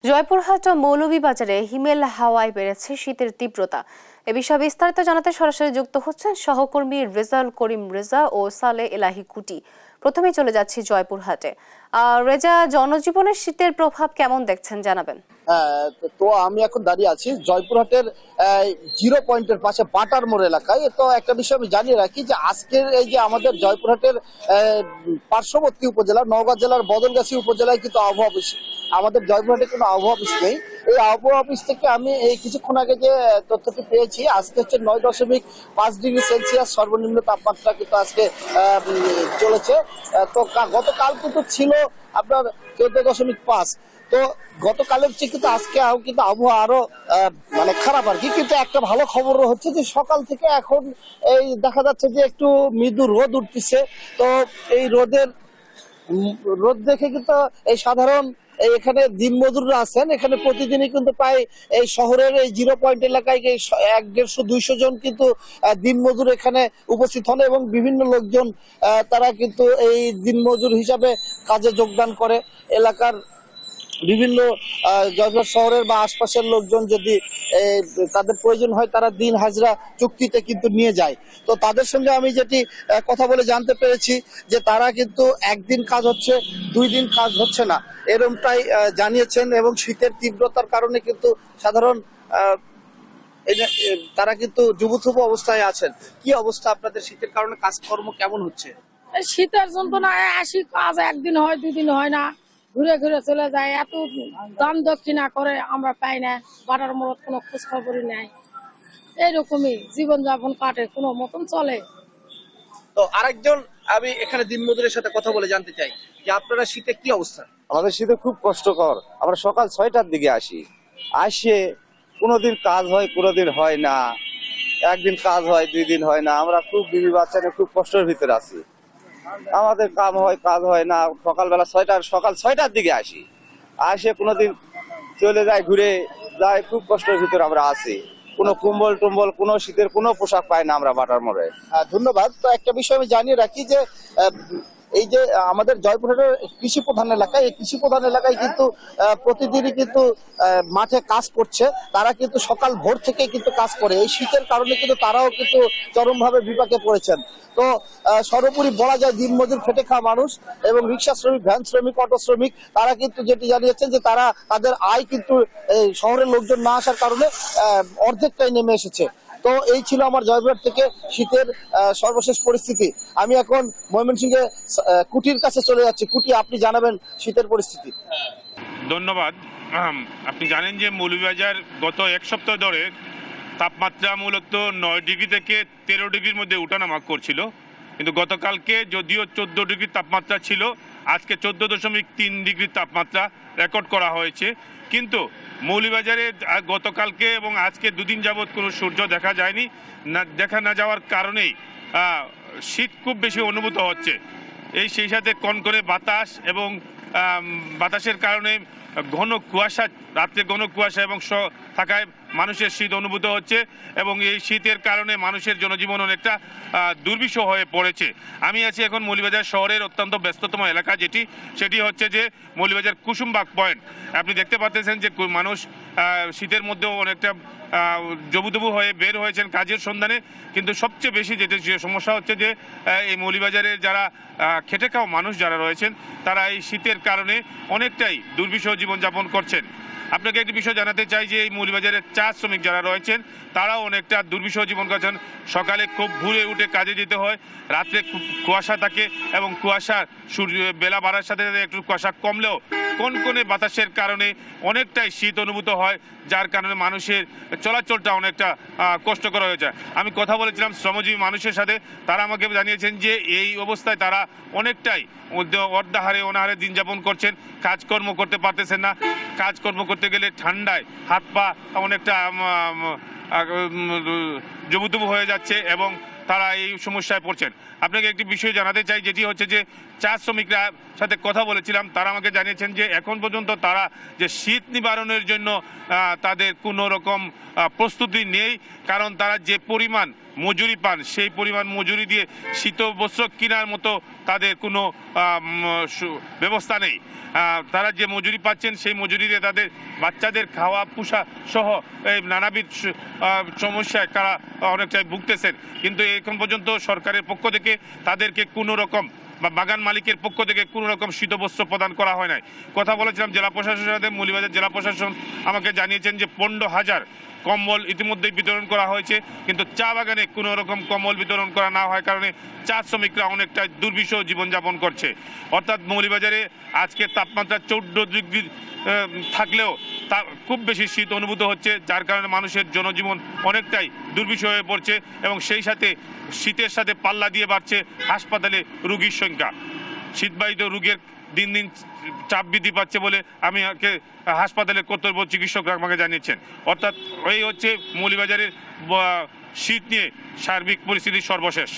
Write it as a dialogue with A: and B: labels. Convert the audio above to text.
A: জয়পুরহাট ও মৌলভীবাজারে হিমেল হাওয়ায় বেড়েছে শীতের তীব্রতা। এ বিষয়ে বিস্তারিত জানাতে সরাসরি যুক্ত হচ্ছেন সহকর্মী রেজাউল করিম রেজা ও সালে এলাহি কুটি। প্রথমেই চলে যাচ্ছি জয়পুরহাটে। রেজা, জনজীবনের শীতের প্রভাব কেমন দেখছেন জানাবেন।
B: তো আমি এখন দাঁড়িয়ে আছি জয়পুরহাটের জিরো পয়েন্টের পাশে বাটার মোড় এলাকায়। তো একটা বিষয় আমি জানিয়ে রাখি যে আজকের এই যে আমাদের জয়পুরহাটের পার্শ্ববর্তী উপজেলা নওগাঁ জেলার বদলগাছি উপজেলায় কিন্তু আবহাওয়া অফিস, আমাদের জয়পুরহাটে কোনো আবহাওয়া অফিস নেই। এই আবহাওয়া অফিস থেকে আমি এই কিছুক্ষণ আগে যে তথ্যটি পেয়েছি, আজকে হচ্ছে 9.5 ডিগ্রি সেলসিয়াস সর্বনিম্ন তাপমাত্রা কিন্তু আজকে চলেছে। তো গতকাল কিন্তু ছিল আপনার 14.5। তো গতকালের চেয়ে কিন্তু আজকে কিন্তু আবহাওয়া আরো মানে খারাপ আর কি। কিন্তু একটা ভালো খবর হচ্ছে যে সকাল থেকে এখন এই দেখা যাচ্ছে যে একটু মৃদু রোদ উঠতেছে। তো এই রোদ দেখে কিন্তু এই সাধারণ এখানে দিনমজুররা আছেন, এখানে প্রতিদিনই কিন্তু প্রায় এই শহরের এই জিরো পয়েন্ট এলাকায় 100-150-200 জন কিন্তু দিনমজুর এখানে উপস্থিত হন এবং বিভিন্ন লোকজন তারা কিন্তু এই দিনমজুর হিসাবে কাজে যোগদান করে। এলাকার বিভিন্ন জয়পুর শহরের বা আশপাশের লোকজন যদি তাদের প্রয়োজন হয় তারা দিন হাজরা চুক্তিতে কিন্তু নিয়ে যায়। তো তাদের সঙ্গে আমি যেটি কথা বলে জানতে পেরেছি যে তারা কিন্তু একদিন কাজ হচ্ছে, 2 দিন কাজ হচ্ছে না, এরকমটাই জানিয়েছেন। এবং শীতের তীব্রতার কারণে কিন্তু সাধারণ তারা কিন্তু যুবথুব অবস্থায় আছেন। কি অবস্থা আপনাদের শীতের কারণে কাজকর্ম কেমন হচ্ছে?
C: শীতের যন্ত্রণায় আসি, কাজ একদিন হয় 2 দিন হয় না, ঘুরে ঘুরে চলে যায়। এত দান দক্ষিণা করে আমরা পাই না, বাটার মোড় কোনো খোঁজ খবরই নাই। এইরকমই জীবনযাপন কাটে, কোনো মতন চলে।
B: তো আরেকজন আমি এখানে দিনমজুরের সাথে কথা বলে জানতে চাই যে আপনারা শীতে কি অবস্থা?
D: আমাদের শীতে খুব কষ্টকর। আমরা সকাল 6টার দিকে আসে কোনোদিন কাজ হয় কোনোদিন হয় না, একদিন কাজ হয় 2 দিন হয় না। আমরা খুব বিবি বাচ্চা নিয়ে খুব কষ্টের ভিতরে আছি। আমাদের কাজ হয় না। সকাল 6টার দিকে আসে কোনোদিন চলে যায়, ঘুরে যায়। খুব কষ্টের ভিতরে আমরা আছি। কোনো কম্বল টম্বল কোনো শীতের কোনো পোশাক পাই না আমরা বাটার মোড়ে।
B: ধন্যবাদ। তো একটা বিষয় আমি জানিয়ে রাখি যে এই যে আমাদের জয়পুরহাটের কৃষি প্রধান এলাকা, এই কৃষি প্রধান এলাকায় কিন্তু প্রতিদিনই কিন্তু মাঠে কাজ করছে। তারা কিন্তু সকাল ভোর থেকে কিন্তু কাজ করে। এই শীতের কারণে কিন্তু তারাও কিন্তু চরমভাবে বিপাকে পড়েছেন। তো সর্বোপরি বলা যায় দিনমজুর খেটে খাওয়া মানুষ এবং রিক্সা শ্রমিক, ভ্যান শ্রমিক, অটো শ্রমিক তারা কিন্তু যেটি জানিয়েছেন যে তারা তাদের আয় কিন্তু শহরের লোকজন না আসার কারণে অর্ধেকটাই নেমে এসেছে। তো এই ছিল আমার জয়পুরহাট থেকে শীতের সর্বশেষ পরিস্থিতি। আমি এখন ময়মনসিংহে কুটির কাছে চলে যাচ্ছি। কুটি, আপনি জানাবেন শীতের পরিস্থিতি।
E: ধন্যবাদ। আপনি জানেন যে মৌলভীবাজার গত এক সপ্তাহ ধরে তাপমাত্রা মূলত 9 ডিগ্রি থেকে 13 ডিগ্রির মধ্যে উঠানামা করছিল, কিন্তু গতকালকে যদিও 14 ডিগ্রি তাপমাত্রা ছিল, আজকে 14.3 ডিগ্রি তাপমাত্রা রেকর্ড করা হয়েছে। কিন্তু মৌলভীবাজারে গতকালকে এবং আজকে 2 দিন যাবৎ কোনো সূর্য দেখা যায়নি। দেখা না যাওয়ার কারণেই শীত খুব বেশি অনুভূত হচ্ছে। সেই সাথে কনকনে বাতাস এবং বাতাসের কারণে ঘন কুয়াশা, রাত্রে ঘন কুয়াশা এবং থাকায় মানুষের শীত অনুভূত হচ্ছে এবং এই শীতের কারণে মানুষের জনজীবন অনেকটা দুর্বিষহ হয়ে পড়েছে। আমি আছি এখন মৌলভীবাজার শহরের অত্যন্ত ব্যস্ততম এলাকা, সেটি হচ্ছে যে মৌলভীবাজার কুসুমবাগ পয়েন্ট। আপনি দেখতে পাচ্ছেন যে মানুষ শীতের মধ্যেও অনেকটা জবুতবু হয়ে বের হয়েছেন কাজের সন্ধানে। কিন্তু সবচেয়ে বেশি যেটা সমস্যা হচ্ছে যে এই মৌলভীবাজারের যারা খেটে খাওয়া মানুষ যারা রয়েছেন তারা এই শীতের কারণে অনেকটাই দুর্বিষহ জীবনযাপন করছেন। আপনাকে একটি বিষয় জানাতে চাই যে এই মৌলভীবাজারের চা শ্রমিক যারা রয়েছেন তারাও অনেকটা দুর্বিষহ জীবন করছেন। সকালে খুব ভোরে উঠে কাজে যেতে হয়, রাত্রে কুয়াশা থাকে এবং বেলা বাড়ার সাথে সাথে একটু কুয়াশা কমলেও কনকনে বাতাসের কারণে অনেকটাই শীত অনুভূত হয়, যার কারণে মানুষের চলাচলটা অনেকটা কষ্টকর হয়ে যায়। আমি কথা বলেছিলাম শ্রমজীবী মানুষের সাথে, তারা আমাকে জানিয়েছেন যে এই অবস্থায় তারা অনেকটাই অর্ধাহারে অনাহারে দিন যাপন করছেন, কাজকর্ম করতে পারতেছেন না। কাজকর্ম করতে গেলে ঠান্ডায় হাত পা অনেকটা জবুতবু হয়ে যাচ্ছে এবং তারা এই সমস্যায় পড়ছেন। আপনাকে একটি বিষয় জানাতে চাই, যেটি হচ্ছে যে চা শ্রমিকরা সাথে কথা বলেছিলাম, তারা আমাকে জানিয়েছেন যে এখন পর্যন্ত তারা যে শীত নিবারণের জন্য তাদের কোনো রকম প্রস্তুতি নেই, কারণ তারা যে পরিমাণ মজুরি পান সেই পরিমাণ মজুরি দিয়ে শীত বস্ত্র কেনার মতো তাদের কোনো ব্যবস্থা নেই। তারা যে মজুরি পাচ্ছেন সেই মজুরি দিয়ে তাদের বাচ্চাদের খাওয়া পোষা সহ এই নানাবিধ সমস্যায় তারা অনেকটাই ভুগতেছেন, কিন্তু এখন পর্যন্ত সরকারের পক্ষ থেকে তাদেরকে কোনো রকম বা বাগান মালিকের পক্ষ থেকে কোনো রকম শীতবস্ত্র প্রদান করা হয় নাই। কথা বলেছিলাম জেলা প্রশাসনের সাথে, মৌলভীবাজার জেলা প্রশাসন আমাকে জানিয়েছেন যে 15,000 কম্বল ইতিমধ্যেই বিতরণ করা হয়েছে, কিন্তু চা বাগানে কোনো রকম কম্বল বিতরণ করা না হয় কারণে চা শ্রমিকরা অনেকটা দুর্বিষহ জীবনযাপন করছে। অর্থাৎ মৌলভীবাজারে আজকে তাপমাত্রা 14 ডিগ্রি থাকলেও তা খুব বেশি শীত অনুভূত হচ্ছে, যার কারণে মানুষের জনজীবন অনেকটাই দুর্বিষহ হয়ে পড়ছে এবং সেই সাথে শীতের সাথে পাল্লা দিয়ে বাড়ছে হাসপাতালে রোগীর সংখ্যা। শীতবাহিত রোগের দিন দিন চাপ বৃদ্ধি পাচ্ছে বলে হাসপাতালের কর্তব্য চিকিৎসকরা আমাকে জানিয়েছেন। অর্থাৎ এই হচ্ছে মৌলভীবাজারের শীত নিয়ে সার্বিক পরিস্থিতির সর্বশেষ।